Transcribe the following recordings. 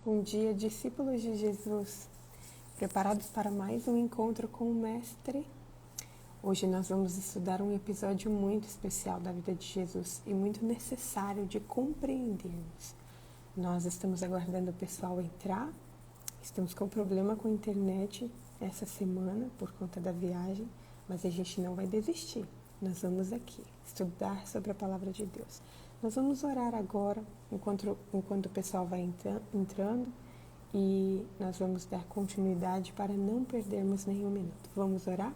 Bom dia, discípulos de Jesus, preparados para mais um encontro com o Mestre? Hoje nós vamos estudar um episódio muito especial da vida de Jesus e muito necessário de compreendermos. Nós estamos aguardando o pessoal entrar, estamos com problema com a internet essa semana por conta da viagem, mas a gente não vai desistir. Nós vamos aqui estudar sobre a palavra de Deus. Nós vamos orar agora, enquanto o pessoal vai entrando, e nós vamos dar continuidade para não perdermos nenhum minuto. Vamos orar?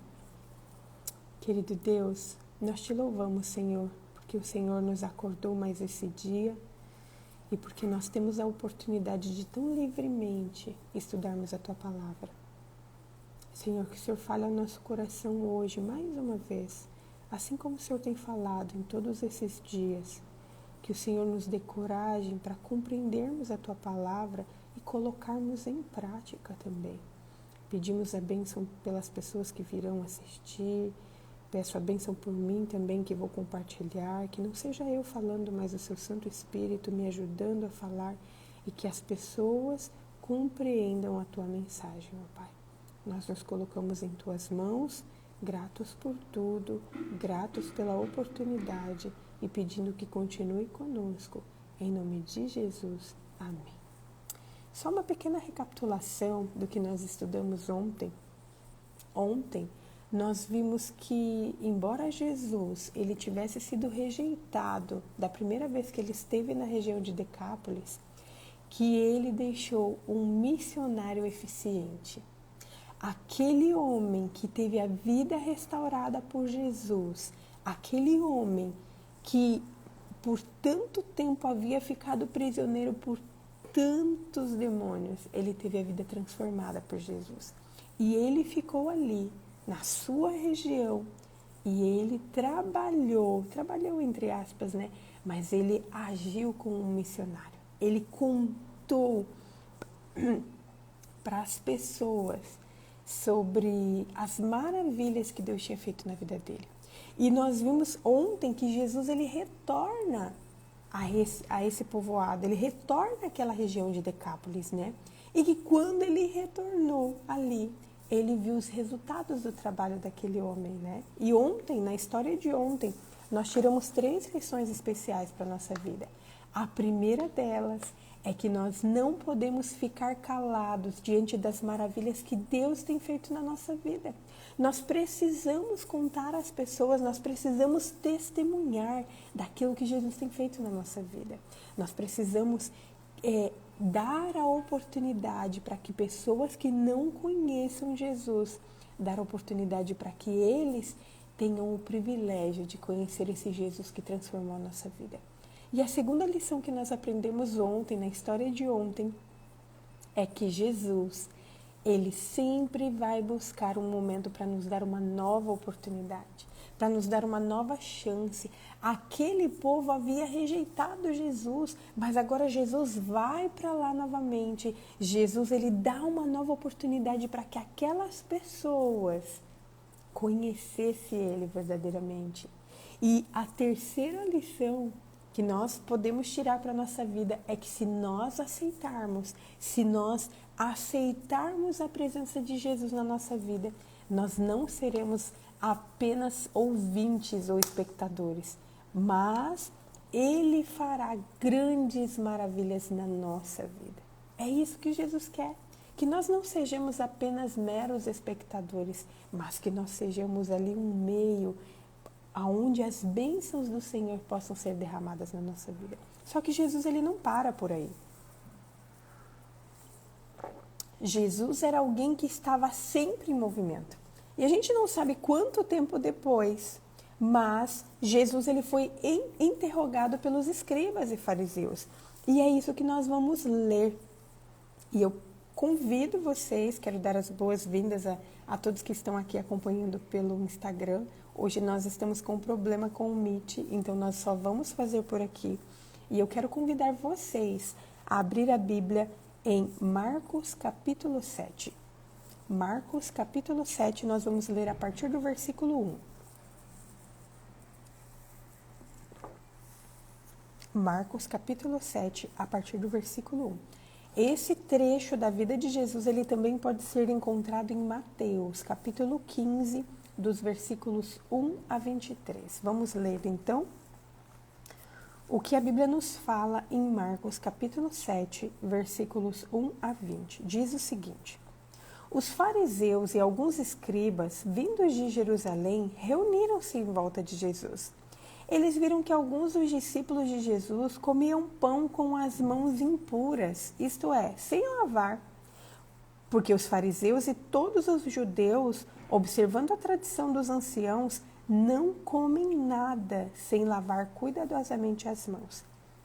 Querido Deus, nós te louvamos, Senhor, porque o Senhor nos acordou mais esse dia e porque nós temos a oportunidade de tão livremente estudarmos a Tua palavra. Senhor, que o Senhor fale ao nosso coração hoje, mais uma vez, assim como o Senhor tem falado em todos esses dias. Que o Senhor nos dê coragem para compreendermos a Tua palavra e colocarmos em prática também. Pedimos a bênção pelas pessoas que virão assistir, peço a bênção por mim também que vou compartilhar, que não seja eu falando, mas o Seu Santo Espírito me ajudando a falar e que as pessoas compreendam a Tua mensagem, meu Pai. Nós nos colocamos em Tuas mãos, gratos por tudo, gratos pela oportunidade e pedindo que continue conosco, em nome de Jesus. Amém. Só uma pequena recapitulação do que nós estudamos ontem. Ontem, nós vimos que, embora Jesus ele tivesse sido rejeitado da primeira vez que ele esteve na região de Decápolis, que ele deixou um missionário eficiente. Aquele homem que teve a vida restaurada por Jesus, aquele homem que por tanto tempo havia ficado prisioneiro por tantos demônios, ele teve a vida transformada por Jesus. E ele ficou ali, na sua região, e ele trabalhou entre aspas, né? Mas ele agiu como um missionário. Ele contou para as pessoas sobre as maravilhas que Deus tinha feito na vida dele. E nós vimos ontem que Jesus ele retorna a esse povoado, ele retorna àquela região de Decápolis, né? E que quando ele retornou ali, ele viu os resultados do trabalho daquele homem, né? E ontem, na história de ontem, nós tiramos 3 lições especiais para a nossa vida. A primeira delas é que nós não podemos ficar calados diante das maravilhas que Deus tem feito na nossa vida. Nós precisamos contar às pessoas, nós precisamos testemunhar daquilo que Jesus tem feito na nossa vida. Nós precisamos dar a oportunidade para que pessoas que não conheçam Jesus, dar oportunidade para que eles tenham o privilégio de conhecer esse Jesus que transformou a nossa vida. E a segunda lição que nós aprendemos ontem, na história de ontem, é que Jesus, ele sempre vai buscar um momento para nos dar uma nova oportunidade, para nos dar uma nova chance. Aquele povo havia rejeitado Jesus, mas agora Jesus vai para lá novamente. Jesus, ele dá uma nova oportunidade para que aquelas pessoas conhecessem ele verdadeiramente. E a terceira lição que nós podemos tirar para a nossa vida é que se nós aceitarmos a presença de Jesus na nossa vida, nós não seremos apenas ouvintes ou espectadores, mas Ele fará grandes maravilhas na nossa vida. É isso que Jesus quer, que nós não sejamos apenas meros espectadores, mas que nós sejamos ali um meio aonde as bênçãos do Senhor possam ser derramadas na nossa vida. Só que Jesus, ele não para por aí. Jesus era alguém que estava sempre em movimento. E a gente não sabe quanto tempo depois, mas Jesus, ele foi interrogado pelos escribas e fariseus. E é isso que nós vamos ler. E eu convido vocês, quero dar as boas-vindas a todos que estão aqui acompanhando pelo Instagram. Hoje nós estamos com um problema com o Meet, então nós só vamos fazer por aqui. E eu quero convidar vocês a abrir a Bíblia em Marcos capítulo 7. Marcos capítulo 7, nós vamos ler a partir do versículo 1. Marcos capítulo 7, a partir do versículo 1. Esse trecho da vida de Jesus, ele também pode ser encontrado em Mateus, capítulo 15, dos versículos 1 a 23. Vamos ler, então, o que a Bíblia nos fala em Marcos, capítulo 7, versículos 1 a 20. Diz o seguinte: os fariseus e alguns escribas, vindos de Jerusalém, reuniram-se em volta de Jesus. Eles viram que alguns dos discípulos de Jesus comiam pão com as mãos impuras, isto é, sem lavar. Porque os fariseus e todos os judeus, observando a tradição dos anciãos, não comem nada sem lavar cuidadosamente as mãos.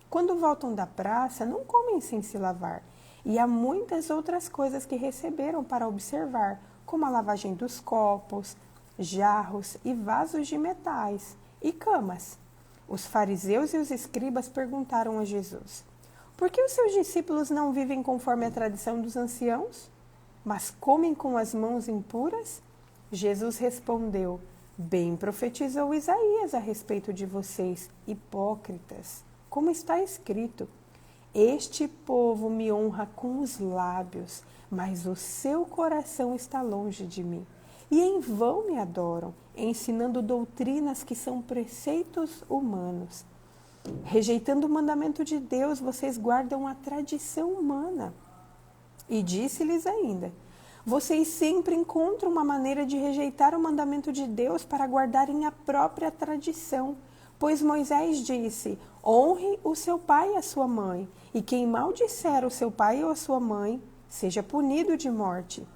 Quando voltam da praça, não comem sem se lavar. E há muitas outras coisas que receberam para observar, como a lavagem dos copos, jarros e vasos de metais e camas. Os fariseus e os escribas perguntaram a Jesus: por que os seus discípulos não vivem conforme a tradição dos anciãos, mas comem com as mãos impuras? Jesus respondeu: bem profetizou Isaías a respeito de vocês, hipócritas, como está escrito: este povo me honra com os lábios, mas o seu coração está longe de mim. E em vão me adoram, ensinando doutrinas que são preceitos humanos. Rejeitando o mandamento de Deus, vocês guardam a tradição humana. E disse-lhes ainda: vocês sempre encontram uma maneira de rejeitar o mandamento de Deus para guardarem a própria tradição. Pois Moisés disse: honre o seu pai e a sua mãe, e quem maldisser o seu pai ou a sua mãe, seja punido de morte.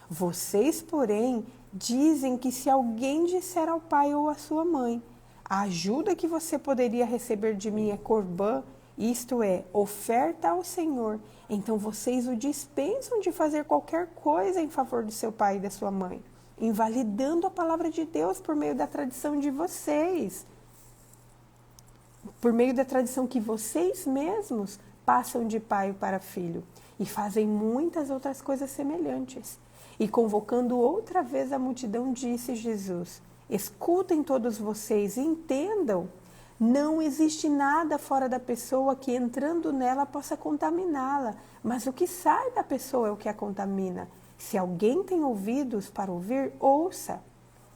Vocês, porém, dizem que se alguém disser ao pai ou à sua mãe: a ajuda que você poderia receber de mim é corbã, isto é, oferta ao Senhor, então vocês o dispensam de fazer qualquer coisa em favor do seu pai e da sua mãe, invalidando a palavra de Deus por meio da tradição de vocês, por meio da tradição que vocês mesmos passam de pai para filho, e fazem muitas outras coisas semelhantes. E convocando outra vez a multidão, disse Jesus: escutem todos vocês e entendam. Não existe nada fora da pessoa que, entrando nela, possa contaminá-la, mas o que sai da pessoa é o que a contamina. Se alguém tem ouvidos para ouvir, ouça.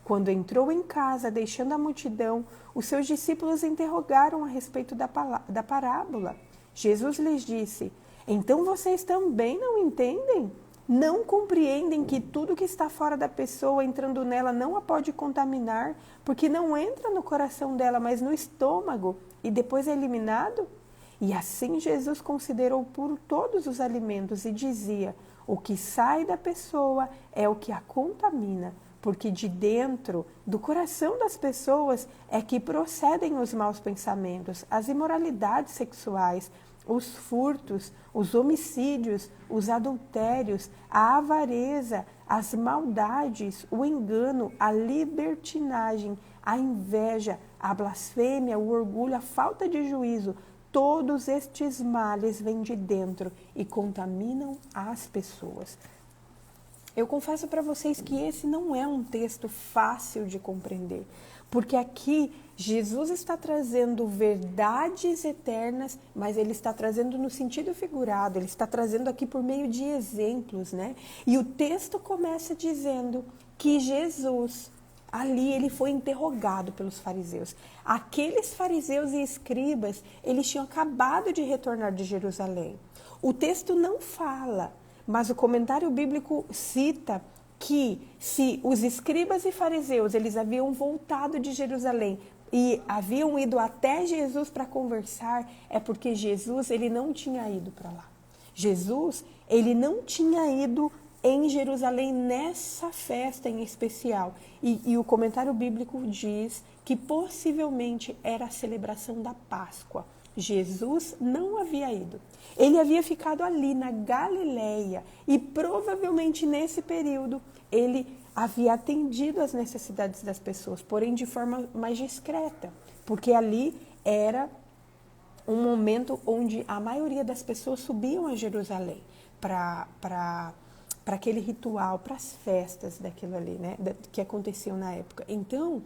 Quando entrou em casa, deixando a multidão, os seus discípulos interrogaram a respeito da parábola. Jesus lhes disse: então vocês também não entendem? Não compreendem que tudo que está fora da pessoa, entrando nela, não a pode contaminar, porque não entra no coração dela, mas no estômago, e depois é eliminado? E assim Jesus considerou puro todos os alimentos e dizia: o que sai da pessoa é o que a contamina, porque de dentro, do coração das pessoas, é que procedem os maus pensamentos, as imoralidades sexuais, os furtos, os homicídios, os adultérios, a avareza, as maldades, o engano, a libertinagem, a inveja, a blasfêmia, o orgulho, a falta de juízo. Todos estes males vêm de dentro e contaminam as pessoas. Eu confesso para vocês que esse não é um texto fácil de compreender, porque aqui Jesus está trazendo verdades eternas, mas ele está trazendo no sentido figurado, ele está trazendo aqui por meio de exemplos, né? E o texto começa dizendo que Jesus, ali ele foi interrogado pelos fariseus. Aqueles fariseus e escribas, eles tinham acabado de retornar de Jerusalém. O texto não fala, mas o comentário bíblico cita que se os escribas e fariseus, eles haviam voltado de Jerusalém e haviam ido até Jesus para conversar, é porque Jesus, ele não tinha ido para lá. Jesus, ele não tinha ido em Jerusalém nessa festa em especial. E o comentário bíblico diz que possivelmente era a celebração da Páscoa. Jesus não havia ido. Ele havia ficado ali na Galileia e provavelmente nesse período ele havia atendido às necessidades das pessoas, porém de forma mais discreta, porque ali era um momento onde a maioria das pessoas subiam a Jerusalém para aquele ritual, para as festas daquilo ali, né, que aconteciam na época. Então,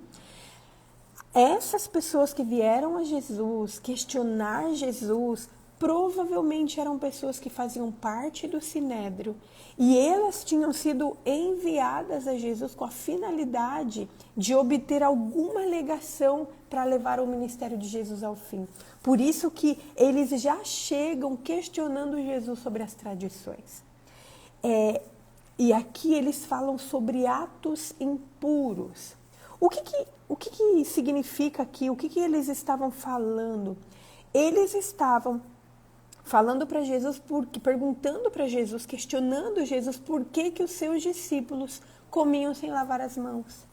essas pessoas que vieram a Jesus, questionar Jesus, provavelmente eram pessoas que faziam parte do Sinédrio e elas tinham sido enviadas a Jesus com a finalidade de obter alguma alegação para levar o ministério de Jesus ao fim. Por isso que eles já chegam questionando Jesus sobre as tradições. E aqui eles falam sobre atos impuros. O que significa aqui? O que eles estavam falando? Eles estavam falando para Jesus, perguntando para Jesus, questionando Jesus por que os seus discípulos comiam sem lavar as mãos.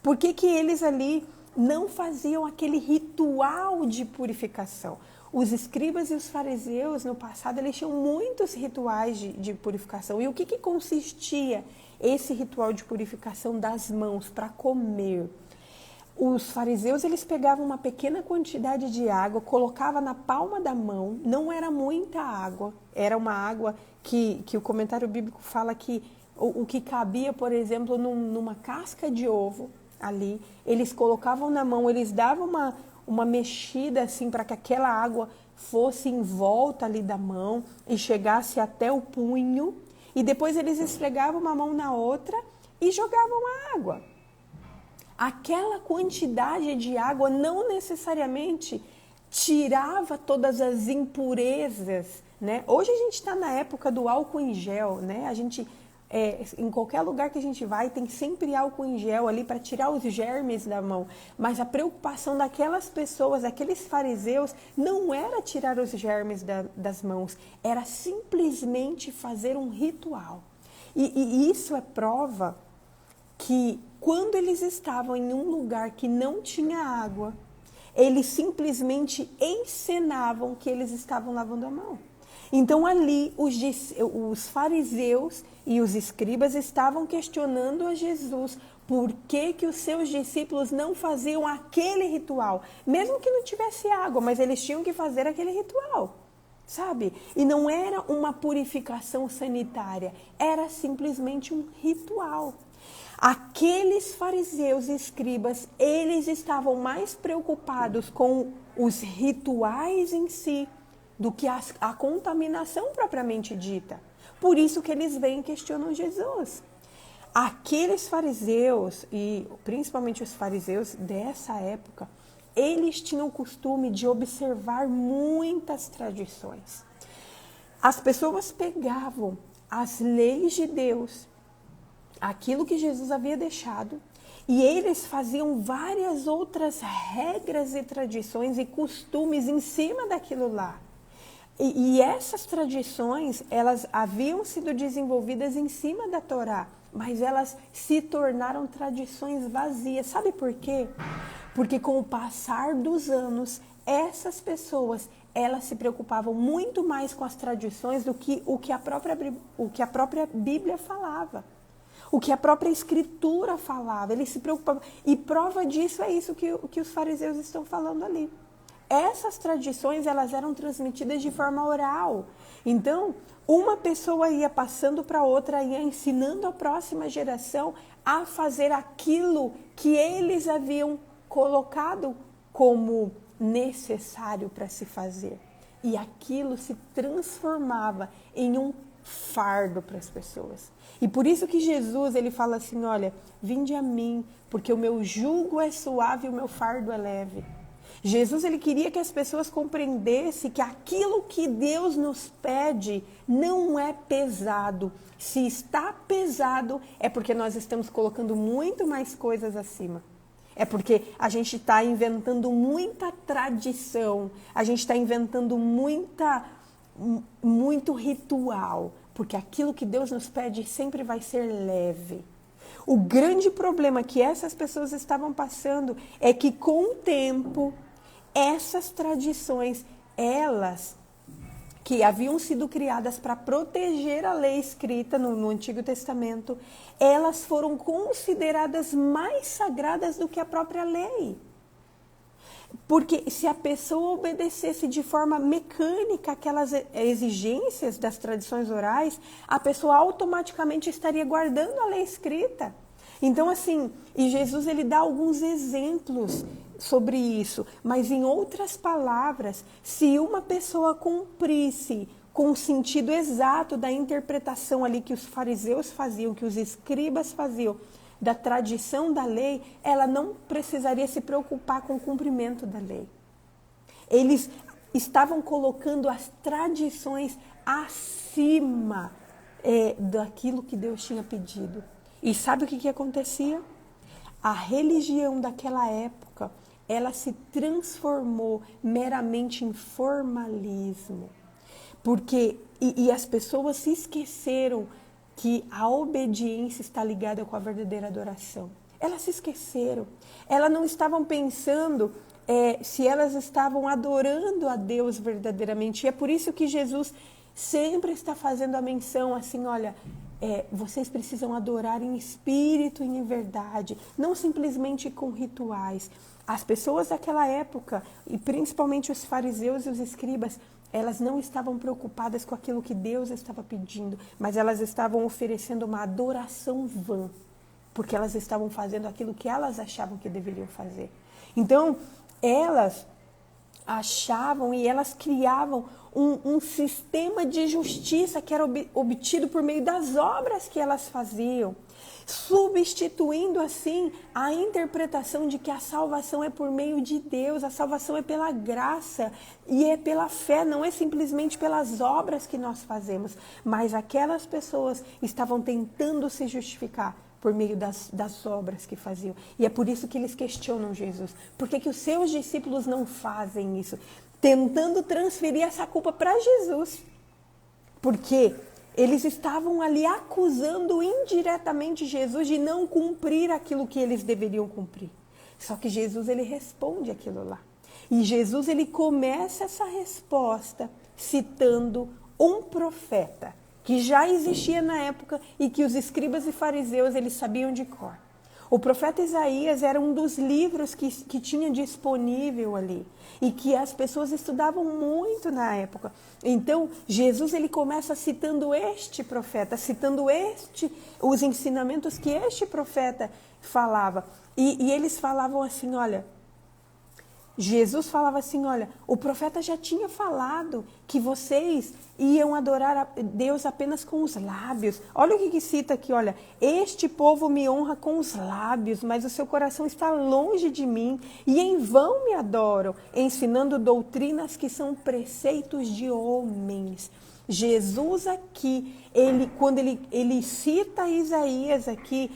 Por que eles ali não faziam aquele ritual de purificação? Os escribas e os fariseus, no passado, eles tinham muitos rituais de purificação. E o que consistia esse ritual de purificação das mãos para comer? Os fariseus, eles pegavam uma pequena quantidade de água, colocavam na palma da mão, não era muita água, era uma água que o comentário bíblico fala que o que cabia, por exemplo, numa casca de ovo ali, eles colocavam na mão, eles davam uma mexida assim para que aquela água fosse em volta ali da mão e chegasse até o punho, e depois eles esfregavam uma mão na outra e jogavam a água. Aquela quantidade de água não necessariamente tirava todas as impurezas, né? Hoje a gente está na época do álcool em gel, né? A gente, em qualquer lugar que a gente vai, tem sempre álcool em gel ali para tirar os germes da mão. Mas a preocupação daquelas pessoas, daqueles fariseus, não era tirar os germes das mãos, era simplesmente fazer um ritual. E isso é prova que quando eles estavam em um lugar que não tinha água, eles simplesmente encenavam que eles estavam lavando a mão. Então ali os fariseus e os escribas estavam questionando a Jesus por que os seus discípulos não faziam aquele ritual, mesmo que não tivesse água, mas eles tinham que fazer aquele ritual, sabe? E não era uma purificação sanitária, era simplesmente um ritual. Aqueles fariseus e escribas, eles estavam mais preocupados com os rituais em si do que a contaminação propriamente dita. Por isso que eles vêm e questionam Jesus. Aqueles fariseus, e principalmente os fariseus dessa época, eles tinham o costume de observar muitas tradições. As pessoas pegavam as leis de Deus, aquilo que Jesus havia deixado, e eles faziam várias outras regras e tradições e costumes em cima daquilo lá. E essas tradições, elas haviam sido desenvolvidas em cima da Torá, mas elas se tornaram tradições vazias. Sabe por quê? Porque com o passar dos anos, essas pessoas, elas se preocupavam muito mais com as tradições do que o que a própria Bíblia falava. O que a própria Escritura falava, eles se preocupavam. E prova disso é isso que os fariseus estão falando ali. Essas tradições, elas eram transmitidas de forma oral. Então, uma pessoa ia passando para outra, ia ensinando a próxima geração a fazer aquilo que eles haviam colocado como necessário para se fazer. E aquilo se transformava em um fardo para as pessoas. E por isso que Jesus, ele fala assim, olha, vinde a mim, porque o meu jugo é suave e o meu fardo é leve. Jesus, ele queria que as pessoas compreendessem que aquilo que Deus nos pede não é pesado. Se está pesado, é porque nós estamos colocando muito mais coisas acima. É porque a gente está inventando muita tradição, a gente está inventando muito ritual, porque aquilo que Deus nos pede sempre vai ser leve. O grande problema que essas pessoas estavam passando é que com o tempo, essas tradições, elas que haviam sido criadas para proteger a lei escrita no Antigo Testamento, elas foram consideradas mais sagradas do que a própria lei. Porque se a pessoa obedecesse de forma mecânica aquelas exigências das tradições orais, a pessoa automaticamente estaria guardando a lei escrita. Então, assim, e Jesus ele dá alguns exemplos sobre isso, mas em outras palavras, se uma pessoa cumprisse com o sentido exato da interpretação ali que os fariseus faziam, que os escribas faziam, da tradição da lei, ela não precisaria se preocupar com o cumprimento da lei. Eles estavam colocando as tradições acima daquilo que Deus tinha pedido. E sabe o que acontecia? A religião daquela época, ela se transformou meramente em formalismo. Porque, e as pessoas se esqueceram que a obediência está ligada com a verdadeira adoração. Elas se esqueceram. Elas não estavam pensando se elas estavam adorando a Deus verdadeiramente. E é por isso que Jesus sempre está fazendo a menção assim, olha, vocês precisam adorar em espírito e em verdade, não simplesmente com rituais. As pessoas daquela época, e principalmente os fariseus e os escribas, elas não estavam preocupadas com aquilo que Deus estava pedindo, mas elas estavam oferecendo uma adoração vã, porque elas estavam fazendo aquilo que elas achavam que deveriam fazer. Então, elas achavam e elas criavam um sistema de justiça que era obtido por meio das obras que elas faziam, substituindo assim a interpretação de que a salvação é por meio de Deus, a salvação é pela graça e é pela fé, não é simplesmente pelas obras que nós fazemos, mas aquelas pessoas estavam tentando se justificar por meio das obras que faziam. E é por isso que eles questionam Jesus. Por que os seus discípulos não fazem isso? Tentando transferir essa culpa para Jesus. Porque eles estavam ali acusando indiretamente Jesus de não cumprir aquilo que eles deveriam cumprir. Só que Jesus, ele responde aquilo lá. E Jesus, ele começa essa resposta citando um profeta que já existia na época e que os escribas e fariseus eles sabiam de cor. O profeta Isaías era um dos livros que tinha disponível ali e que as pessoas estudavam muito na época. Então, Jesus ele começa citando este profeta, citando os ensinamentos que este profeta falava. E eles falavam assim, olha, Jesus falava assim, olha, o profeta já tinha falado que vocês iam adorar a Deus apenas com os lábios. Olha o que cita aqui, olha, este povo me honra com os lábios, mas o seu coração está longe de mim e em vão me adoram, ensinando doutrinas que são preceitos de homens. Jesus aqui, quando ele cita Isaías aqui,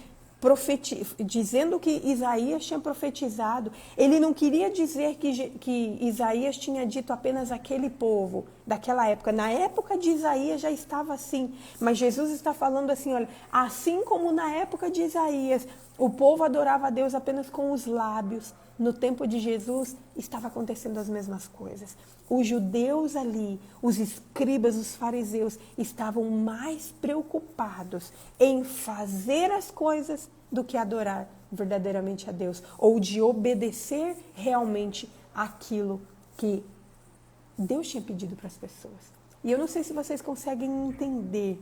dizendo que Isaías tinha profetizado, ele não queria dizer que Isaías tinha dito apenas aquele povo daquela época. Na época de Isaías já estava assim, mas Jesus está falando assim, olha, assim como na época de Isaías, o povo adorava a Deus apenas com os lábios, no tempo de Jesus estava acontecendo as mesmas coisas. Os judeus ali, os escribas, os fariseus, estavam mais preocupados em fazer as coisas do que adorar verdadeiramente a Deus, ou de obedecer realmente aquilo que Deus tinha pedido para as pessoas. E eu não sei se vocês conseguem entender,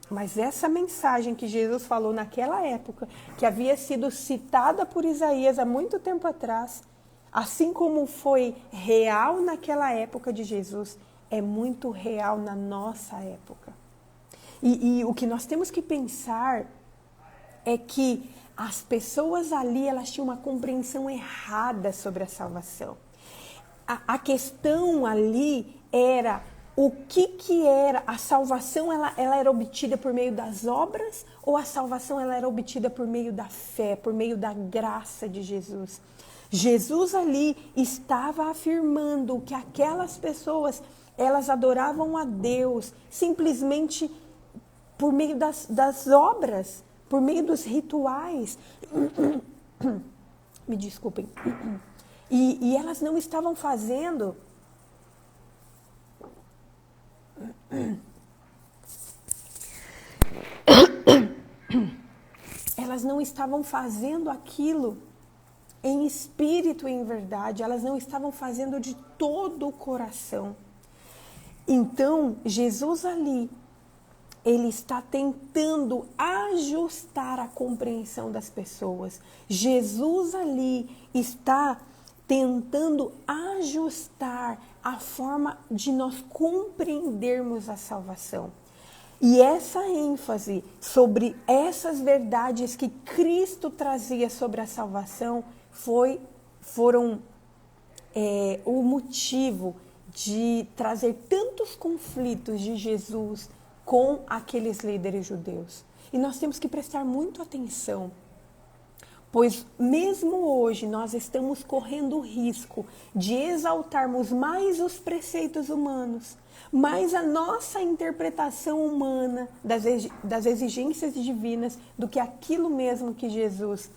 mas essa mensagem que Jesus falou naquela época, que havia sido citada por Isaías há muito tempo atrás, assim como foi real naquela época de Jesus, é muito real na nossa época. E o que nós temos que pensar é que as pessoas ali, elas tinham uma compreensão errada sobre a salvação. A questão ali era o que era a salvação, ela era obtida por meio das obras ou a salvação ela era obtida por meio da fé, por meio da graça de Jesus. Jesus ali estava afirmando que aquelas pessoas, elas adoravam a Deus simplesmente por meio das obras, por meio dos rituais. Me desculpem. E elas não estavam fazendo... Elas não estavam fazendo aquilo em espírito e em verdade. Elas não estavam fazendo de todo o coração. Então, Jesus ali, ele está tentando ajustar a compreensão das pessoas. Jesus ali está tentando ajustar a forma de nós compreendermos a salvação. E essa ênfase sobre essas verdades que Cristo trazia sobre a salvação foram o motivo de trazer tantos conflitos de Jesus com aqueles líderes judeus. E nós temos que prestar muito atenção, pois mesmo hoje nós estamos correndo o risco de exaltarmos mais os preceitos humanos, mais a nossa interpretação humana das exigências divinas do que aquilo mesmo que Jesus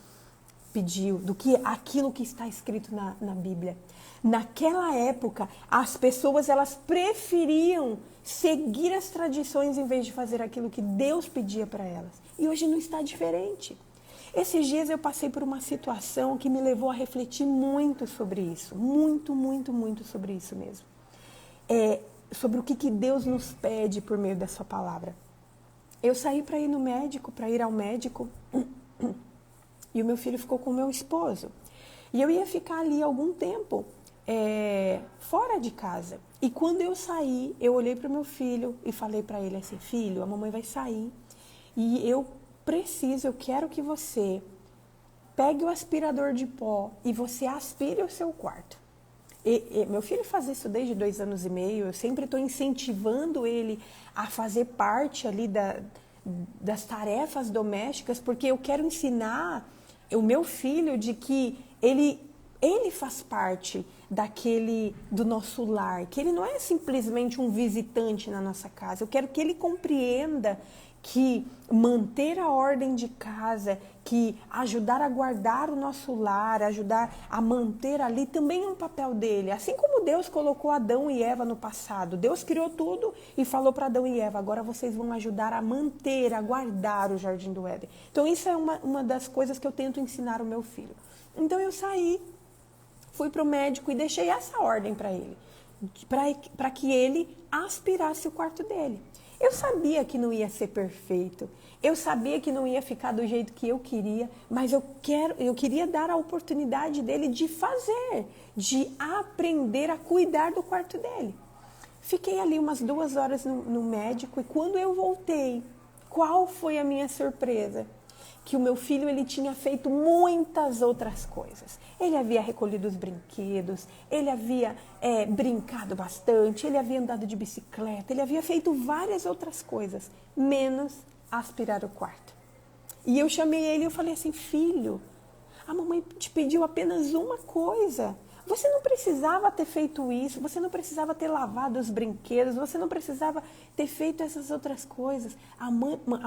pediu, do que aquilo que está escrito na Bíblia. Naquela época, as pessoas elas preferiam seguir as tradições em vez de fazer aquilo que Deus pedia para elas. E hoje não está diferente. Esses dias eu passei por uma situação que me levou a refletir muito sobre isso. Muito, muito, muito sobre isso mesmo. Sobre o que Deus nos pede por meio da sua palavra. Eu saí para ir ao médico, e o meu filho ficou com o meu esposo. E eu ia ficar ali algum tempo fora de casa. E quando eu saí, eu olhei para o meu filho e falei para ele assim: filho, a mamãe vai sair e eu quero que você pegue o aspirador de pó e você aspire o seu quarto. Meu filho faz isso desde 2 anos e meio, eu sempre estou incentivando ele a fazer parte ali das tarefas domésticas, porque eu quero ensinar o meu filho de que ele faz parte do nosso lar, que ele não é simplesmente um visitante na nossa casa. Eu quero que ele compreenda que manter a ordem de casa, que ajudar a guardar o nosso lar, ajudar a manter ali também é um papel dele. Assim como Deus colocou Adão e Eva no passado. Deus criou tudo e falou para Adão e Eva: agora vocês vão ajudar a manter, a guardar o Jardim do Éden. Então isso é uma das coisas que eu tento ensinar ao meu filho. Então eu saí, fui para o médico e deixei essa ordem para ele, para que ele aspirasse o quarto dele. Eu sabia que não ia ser perfeito, eu sabia que não ia ficar do jeito que eu queria, mas eu queria dar a oportunidade dele de fazer, de aprender a cuidar do quarto dele. Fiquei ali umas 2 horas no médico e quando eu voltei, qual foi a minha surpresa? Que o meu filho ele tinha feito muitas outras coisas. Ele havia recolhido os brinquedos, ele havia brincado bastante, ele havia andado de bicicleta, ele havia feito várias outras coisas, menos aspirar o quarto. E eu chamei ele e eu falei assim: filho, a mamãe te pediu apenas uma coisa. Você não precisava ter feito isso, você não precisava ter lavado os brinquedos, você não precisava ter feito essas outras coisas. A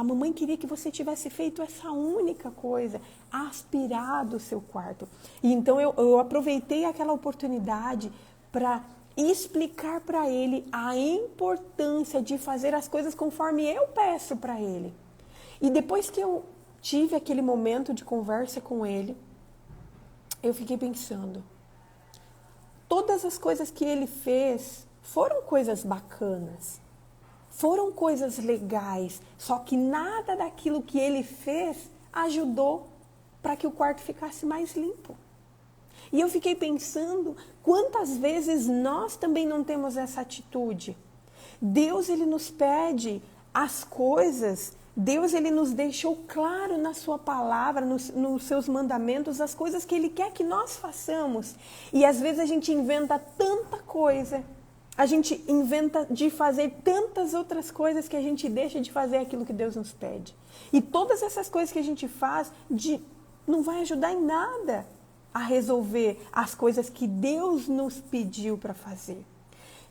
mamãe queria que você tivesse feito essa única coisa, aspirado o seu quarto. E então eu aproveitei aquela oportunidade para explicar para ele a importância de fazer as coisas conforme eu peço para ele. E depois que eu tive aquele momento de conversa com ele, eu fiquei pensando: todas as coisas que ele fez foram coisas bacanas, foram coisas legais, só que nada daquilo que ele fez ajudou para que o quarto ficasse mais limpo. E eu fiquei pensando quantas vezes nós também não temos essa atitude. Deus ele nos pede as coisas, Deus ele nos deixou claro na sua palavra, nos seus mandamentos, as coisas que ele quer que nós façamos. E às vezes a gente inventa tanta coisa, a gente inventa de fazer tantas outras coisas que a gente deixa de fazer aquilo que Deus nos pede. E todas essas coisas que a gente faz não vai ajudar em nada a resolver as coisas que Deus nos pediu para fazer.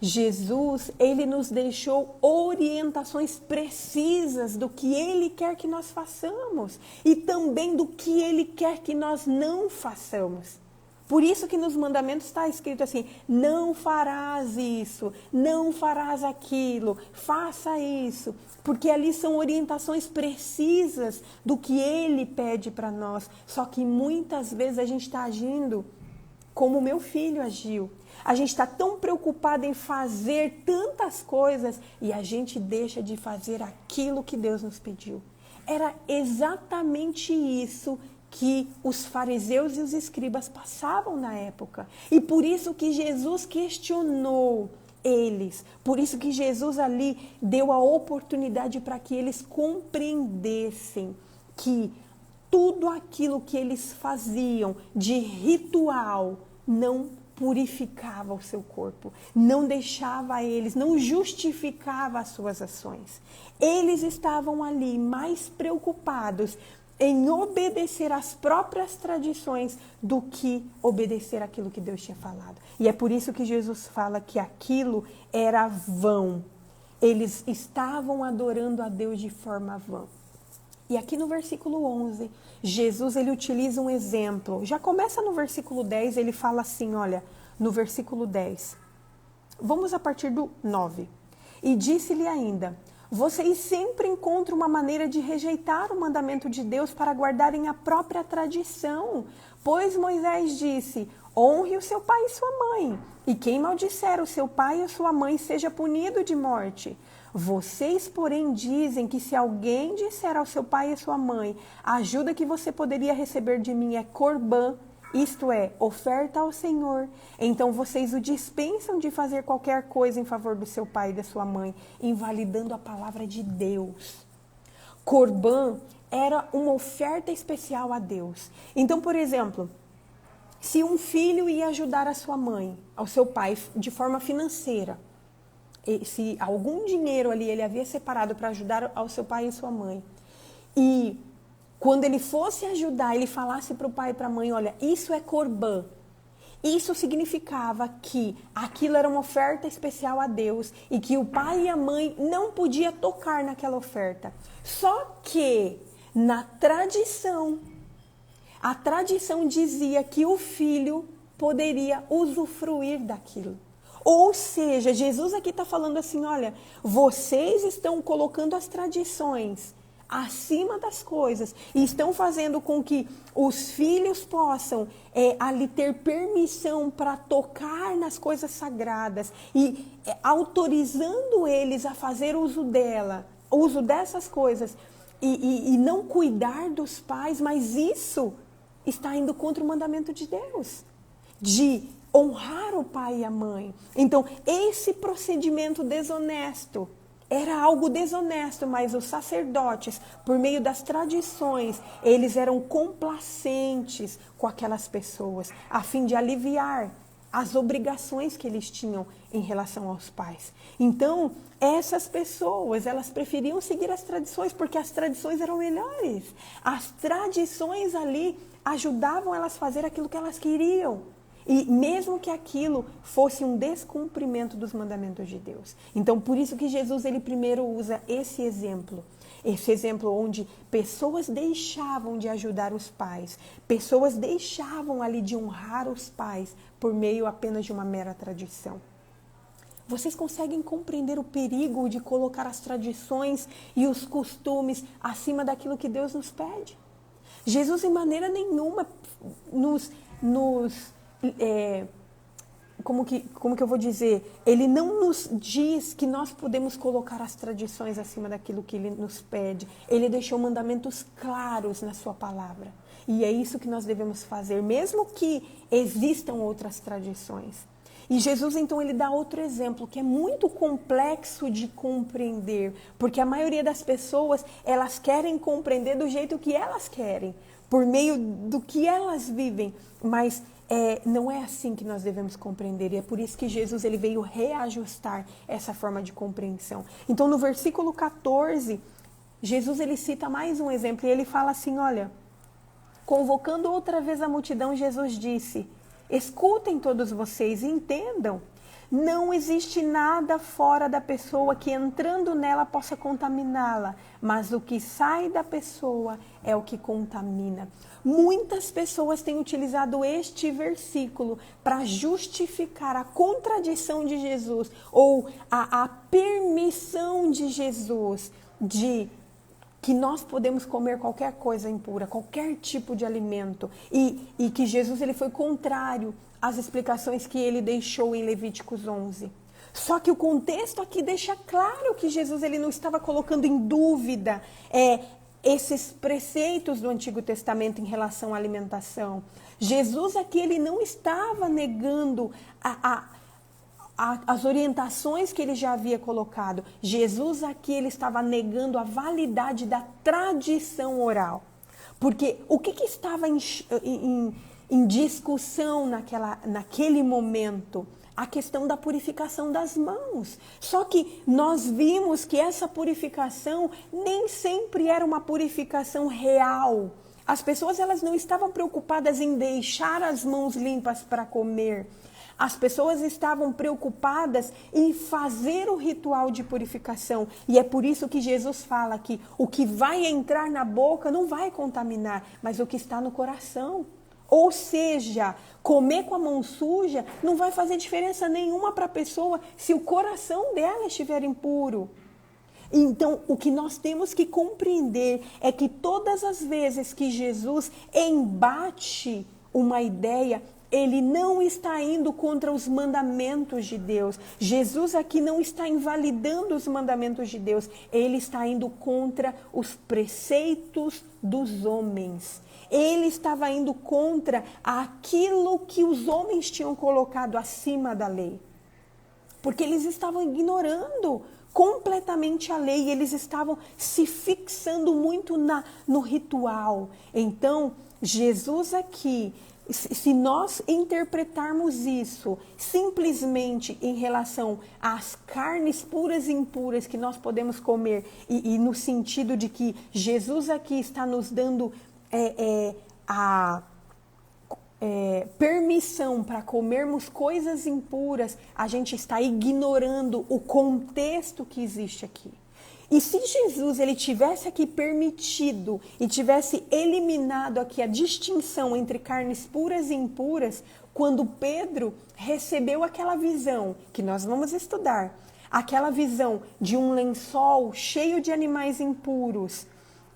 Jesus, ele nos deixou orientações precisas do que ele quer que nós façamos e também do que ele quer que nós não façamos. Por isso que nos mandamentos está escrito assim: não farás isso, não farás aquilo, faça isso, porque ali são orientações precisas do que ele pede para nós. Só que muitas vezes a gente está agindo como meu filho agiu. A gente está tão preocupado em fazer tantas coisas e a gente deixa de fazer aquilo que Deus nos pediu. Era exatamente isso que os fariseus e os escribas passavam na época. E por isso que Jesus questionou eles. Por isso que Jesus ali deu a oportunidade para que eles compreendessem que tudo aquilo que eles faziam de ritual não purificava o seu corpo, não deixava eles, não justificava as suas ações. Eles estavam ali mais preocupados em obedecer às próprias tradições do que obedecer aquilo que Deus tinha falado. E é por isso que Jesus fala que aquilo era vão. Eles estavam adorando a Deus de forma vã. E aqui no versículo 11, Jesus ele utiliza um exemplo. Já começa no versículo 10, ele fala assim, olha, no versículo 10. Vamos a partir do 9. E disse-lhe ainda: vocês sempre encontram uma maneira de rejeitar o mandamento de Deus para guardarem a própria tradição. Pois Moisés disse: honre o seu pai e sua mãe, e quem maldisser o seu pai ou sua mãe seja punido de morte. Vocês, porém, dizem que se alguém disser ao seu pai e sua mãe: a ajuda que você poderia receber de mim é corbã, isto é, oferta ao Senhor, então vocês o dispensam de fazer qualquer coisa em favor do seu pai e da sua mãe, invalidando a palavra de Deus. Corbã era uma oferta especial a Deus. Então, por exemplo, se um filho ia ajudar a sua mãe, ao seu pai, de forma financeira, se algum dinheiro ali ele havia separado para ajudar ao seu pai e sua mãe, e quando ele fosse ajudar, ele falasse para o pai e para a mãe: olha, isso é corbã. Isso significava que aquilo era uma oferta especial a Deus e que o pai e a mãe não podiam tocar naquela oferta. Só que na tradição, a tradição dizia que o filho poderia usufruir daquilo. Ou seja, Jesus aqui está falando assim, olha, vocês estão colocando as tradições acima das coisas e estão fazendo com que os filhos possam ali ter permissão para tocar nas coisas sagradas e autorizando eles a fazer uso dessas coisas e não cuidar dos pais, mas isso está indo contra o mandamento de Deus, de honrar o pai e a mãe. Então, esse procedimento desonesto era algo desonesto, mas os sacerdotes, por meio das tradições, eles eram complacentes com aquelas pessoas, a fim de aliviar as obrigações que eles tinham em relação aos pais. Então, essas pessoas, elas preferiam seguir as tradições, porque as tradições eram melhores. As tradições ali ajudavam elas a fazer aquilo que elas queriam. E mesmo que aquilo fosse um descumprimento dos mandamentos de Deus. Então, por isso que Jesus, ele primeiro usa esse exemplo onde pessoas deixavam de ajudar os pais, pessoas deixavam ali de honrar os pais por meio apenas de uma mera tradição. Vocês conseguem compreender o perigo de colocar as tradições e os costumes acima daquilo que Deus nos pede? Jesus, em maneira nenhuma, como que eu vou dizer? Ele não nos diz que nós podemos colocar as tradições acima daquilo que ele nos pede. Ele deixou mandamentos claros na sua palavra. E é isso que nós devemos fazer, mesmo que existam outras tradições. E Jesus, então, ele dá outro exemplo que é muito complexo de compreender, porque a maioria das pessoas, elas querem compreender do jeito que elas querem, por meio do que elas vivem, mas não é assim que nós devemos compreender, e é por isso que Jesus ele veio reajustar essa forma de compreensão. Então, no versículo 14, Jesus ele cita mais um exemplo, e ele fala assim, olha, convocando outra vez a multidão, Jesus disse: escutem todos vocês e entendam. Não existe nada fora da pessoa que entrando nela possa contaminá-la, mas o que sai da pessoa é o que contamina. Muitas pessoas têm utilizado este versículo para justificar a contradição de Jesus ou a permissão de Jesus de que nós podemos comer qualquer coisa impura, qualquer tipo de alimento, e que Jesus ele foi contrário às explicações que ele deixou em Levíticos 11. Só que o contexto aqui deixa claro que Jesus ele não estava colocando em dúvida esses preceitos do Antigo Testamento em relação à alimentação. Jesus aqui ele não estava negando as orientações que ele já havia colocado. Jesus aqui ele estava negando a validade da tradição oral. Porque o que estava em discussão naquele momento? A questão da purificação das mãos. Só que nós vimos que essa purificação nem sempre era uma purificação real. As pessoas elas não estavam preocupadas em deixar as mãos limpas para comer. As pessoas estavam preocupadas em fazer o ritual de purificação. E é por isso que Jesus fala que o que vai entrar na boca não vai contaminar, mas o que está no coração. Ou seja, comer com a mão suja não vai fazer diferença nenhuma para a pessoa se o coração dela estiver impuro. Então, o que nós temos que compreender é que todas as vezes que Jesus embate uma ideia, ele não está indo contra os mandamentos de Deus. Jesus aqui não está invalidando os mandamentos de Deus. Ele está indo contra os preceitos dos homens. Ele estava indo contra aquilo que os homens tinham colocado acima da lei. Porque eles estavam ignorando completamente a lei. Eles estavam se fixando muito no ritual. Então, Jesus aqui, se nós interpretarmos isso simplesmente em relação às carnes puras e impuras que nós podemos comer, e no sentido de que Jesus aqui está nos dando a permissão para comermos coisas impuras, a gente está ignorando o contexto que existe aqui. E se Jesus ele tivesse aqui permitido e tivesse eliminado aqui a distinção entre carnes puras e impuras, quando Pedro recebeu aquela visão, que nós vamos estudar, aquela visão de um lençol cheio de animais impuros,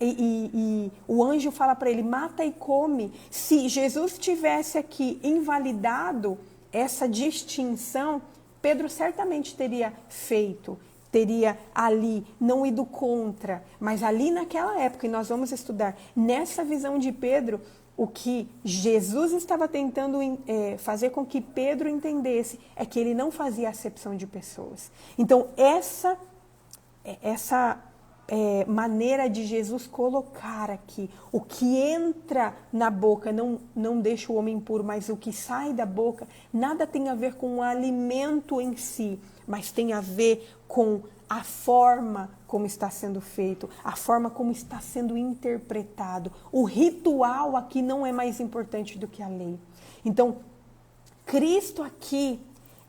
e o anjo fala para ele, mata e come. Se Jesus tivesse aqui invalidado essa distinção, Pedro certamente teria feito, teria ali não ido contra, mas ali naquela época, e nós vamos estudar, nessa visão de Pedro, o que Jesus estava tentando fazer com que Pedro entendesse é que ele não fazia acepção de pessoas. Então, essa maneira de Jesus colocar aqui, o que entra na boca não deixa o homem impuro, mas o que sai da boca nada tem a ver com o alimento em si, mas tem a ver com a forma como está sendo feito, a forma como está sendo interpretado. O ritual aqui não é mais importante do que a lei. Então, Cristo aqui,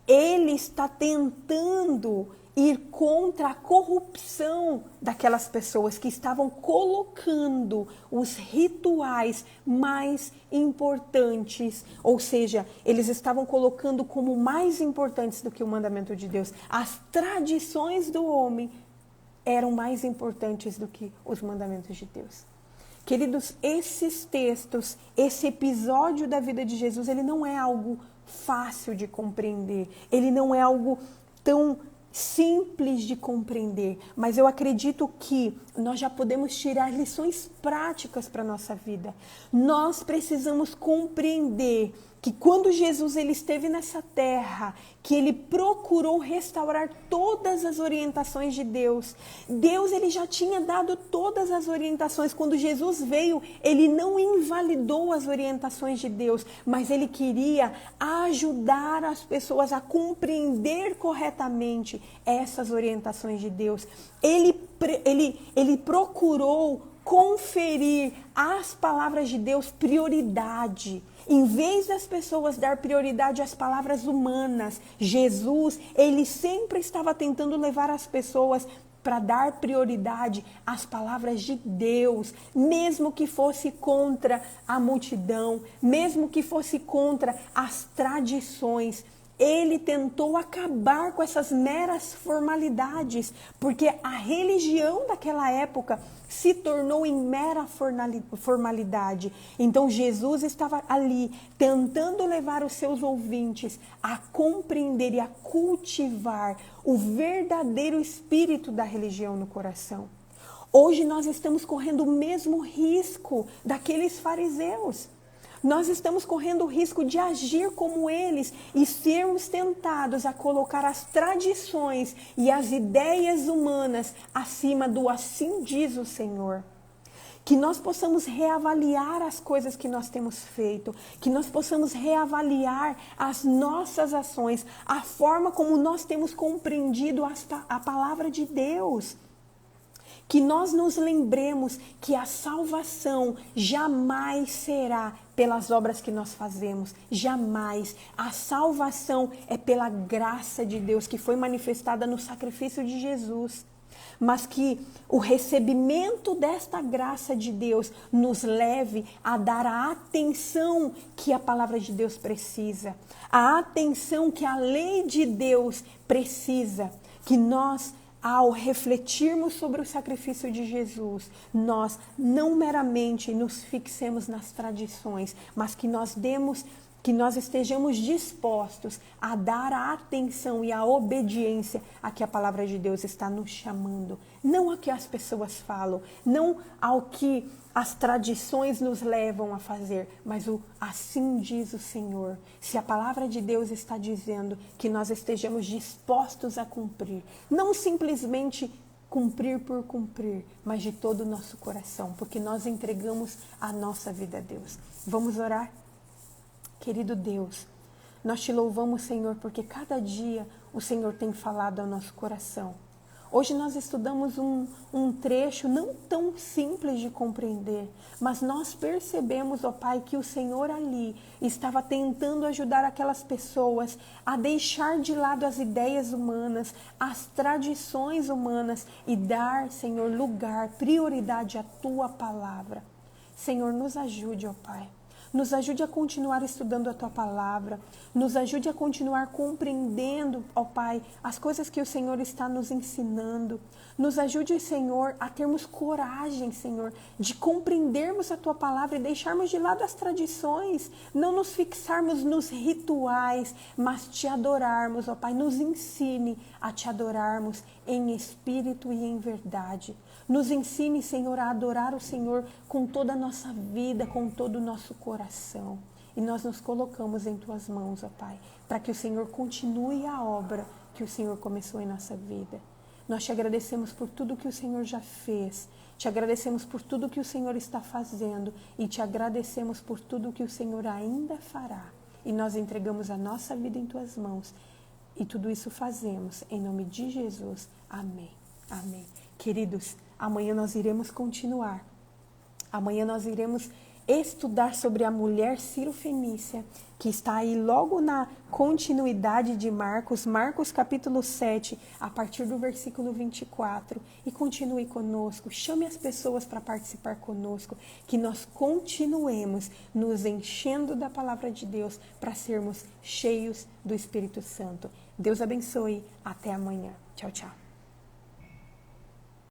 ele está tentando ir contra a corrupção daquelas pessoas que estavam colocando os rituais mais importantes, ou seja, eles estavam colocando como mais importantes do que o mandamento de Deus. As tradições do homem eram mais importantes do que os mandamentos de Deus. Queridos, esses textos, esse episódio da vida de Jesus, ele não é algo fácil de compreender, ele não é algo tão simples de compreender, mas eu acredito que nós já podemos tirar lições práticas para a nossa vida. Nós precisamos compreender que quando Jesus ele esteve nessa terra, que ele procurou restaurar todas as orientações de Deus. Deus ele já tinha dado todas as orientações. Quando Jesus veio, ele não invalidou as orientações de Deus, mas ele queria ajudar as pessoas a compreender corretamente essas orientações de Deus. Ele procurou conferir às palavras de Deus prioridade. Em vez das pessoas dar prioridade às palavras humanas, Jesus, ele sempre estava tentando levar as pessoas para dar prioridade às palavras de Deus, mesmo que fosse contra a multidão, mesmo que fosse contra as tradições. ele tentou acabar com essas meras formalidades, porque a religião daquela época se tornou em mera formalidade. Então Jesus estava ali tentando levar os seus ouvintes a compreender e a cultivar o verdadeiro espírito da religião no coração. Hoje nós estamos correndo o mesmo risco daqueles fariseus. Nós estamos correndo o risco de agir como eles e sermos tentados a colocar as tradições e as ideias humanas acima do assim diz o Senhor. Que nós possamos reavaliar as coisas que nós temos feito, que nós possamos reavaliar as nossas ações, a forma como nós temos compreendido a palavra de Deus. Que nós nos lembremos que a salvação jamais será pelas obras que nós fazemos, jamais. A salvação é pela graça de Deus que foi manifestada no sacrifício de Jesus. Mas que o recebimento desta graça de Deus nos leve a dar a atenção que a palavra de Deus precisa, a atenção que a lei de Deus precisa, que nós, ao refletirmos sobre o sacrifício de Jesus, nós não meramente nos fixemos nas tradições, mas que nós estejamos dispostos a dar a atenção e a obediência a que a palavra de Deus está nos chamando. Não ao que as pessoas falam, não ao que as tradições nos levam a fazer, mas o assim diz o Senhor. Se a palavra de Deus está dizendo que nós estejamos dispostos a cumprir, não simplesmente cumprir por cumprir, mas de todo o nosso coração, porque nós entregamos a nossa vida a Deus. Vamos orar? Querido Deus, nós te louvamos, Senhor, porque cada dia o Senhor tem falado ao nosso coração. Hoje nós estudamos um trecho não tão simples de compreender, mas nós percebemos, ó Pai, que o Senhor ali estava tentando ajudar aquelas pessoas a deixar de lado as ideias humanas, as tradições humanas e dar, Senhor, lugar, prioridade à Tua palavra. Senhor, nos ajude, ó Pai. Nos ajude a continuar estudando a Tua palavra. Nos ajude a continuar compreendendo, ó Pai, as coisas que o Senhor está nos ensinando. Nos ajude, Senhor, a termos coragem, Senhor, de compreendermos a Tua palavra e deixarmos de lado as tradições. Não nos fixarmos nos rituais, mas Te adorarmos, ó Pai. Nos ensine a Te adorarmos em espírito e em verdade. Nos ensine, Senhor, a adorar o Senhor com toda a nossa vida, com todo o nosso coração. E nós nos colocamos em Tuas mãos, ó Pai, para que o Senhor continue a obra que o Senhor começou em nossa vida. Nós Te agradecemos por tudo que o Senhor já fez. Te agradecemos por tudo que o Senhor está fazendo. E Te agradecemos por tudo que o Senhor ainda fará. E nós entregamos a nossa vida em Tuas mãos. E tudo isso fazemos em nome de Jesus. Amém. Amém. Queridos, amanhã nós iremos continuar. Amanhã nós iremos estudar sobre a mulher Cirofenícia, que está aí logo na continuidade de Marcos, Marcos capítulo 7, a partir do versículo 24. E continue conosco, chame as pessoas para participar conosco, que nós continuemos nos enchendo da palavra de Deus para sermos cheios do Espírito Santo. Deus abençoe. Até amanhã. Tchau, tchau.